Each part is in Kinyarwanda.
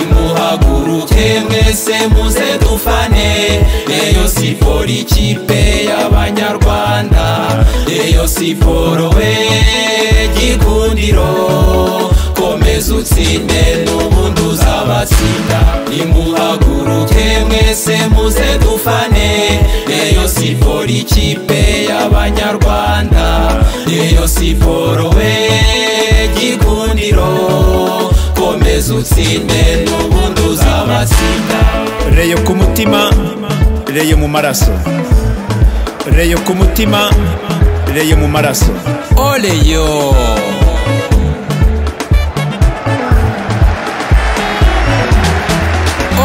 Nimuhaguruke mwese muze dufane, Rayon Sport ikipe y'Abanyarwanda. Rayon Sport we gikundiro, komeza utsinde n'ubundi uzabatsinda. Nimuhaguruke mwese muze dufane, Rayon Sport ikipe y'Abanyarwanda. Rayon Sport we gikundiro, komeza utsinde n'ubundi uzabatsinda. Rayon ku mutima, Rayon mu maraso. Rayon ku mutima, Rayon mu maraso. Oleyo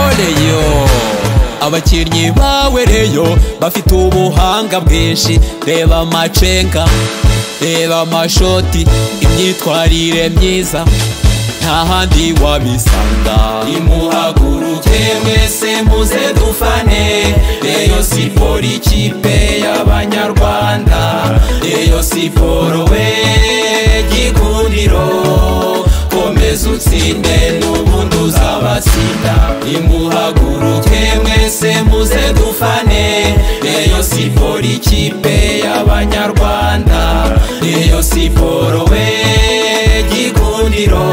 Oleyo, abakinnyi bawe Rayon bafite ubuhanga bwinshi. Reba amacenga, reba amashoti, imyitwarire myiza nta handi wabisanga. Nimuhaguruke mwese muze dufane, Rayon Sport ikipe y'Abanyarwanda. Rayon Sport we gikundiro, komeza utsinde n'ubundi uzabatsinda. Nimuhaguruke mwese muze dufane, Rayon Sport ikipe y'Abanyarwanda. Rayon Sport we gikundiro,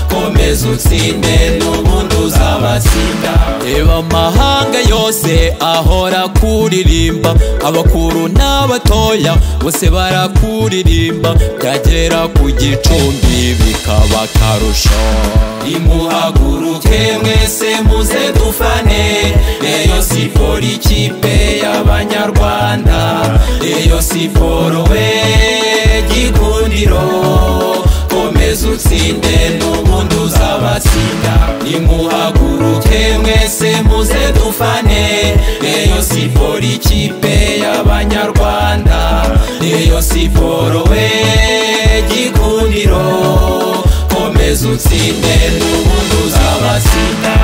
komeza utsinde n'ubundi uzabatsinda. Reba amahanga yose ahora kuririmba, abakuru n'abatoya bose barakuririmba, byagera ku gicumbi bikaba akarusho. Nimuhaguruke mwese muze dufane, Rayon Sport ikipe y'Abanyarwanda. Rayon Sport we gikundiro, komeza utsinde n'ubundi uzabatsinda. Nimuhaguruke mwese muze dufane, Rayon Sport ikipe y'Abanyarwanda. Rayon Sport we gikundiro, komeza utsinde n'ubundi uzabatsinda.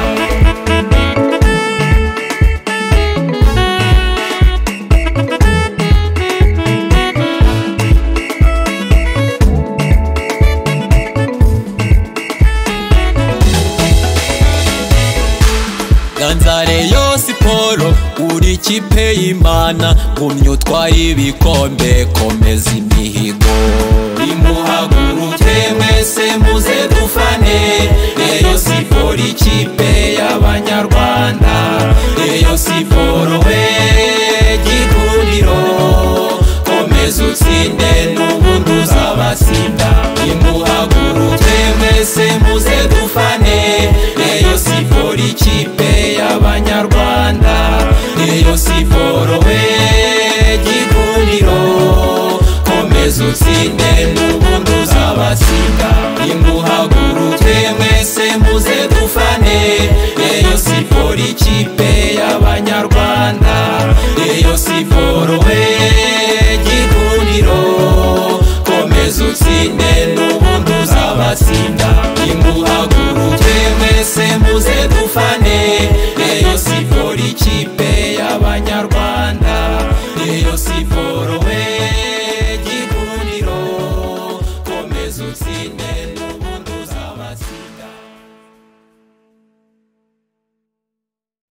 Ganza Rayon Sport uri ikipe y'Imana, gumya utware ibikombe, komeza imihigo. Nimuhaguruke mwese muze dufane, Rayon Sport ikipe y'Abanyarwanda. Rayon Sport we gikundiro, komeza utsinde n'ubundi uzabatsinda. Nimuhaguruke mwese muze dufane, Rayon Sport ikipe y'Abanyarwanda. Rayon Sport we gikundiro, komeza utsinde n'ubundi uzabatsinda. Nimuhaguruke mwese muze dufane, Rayon Sport ikipe y'Abanyarwanda. Rayon Sport we gikundiro, komeza utsinde n'ubundi uzabatsinda. Nimuhaguruke mwese muze dufane, Rayon Sport ikipe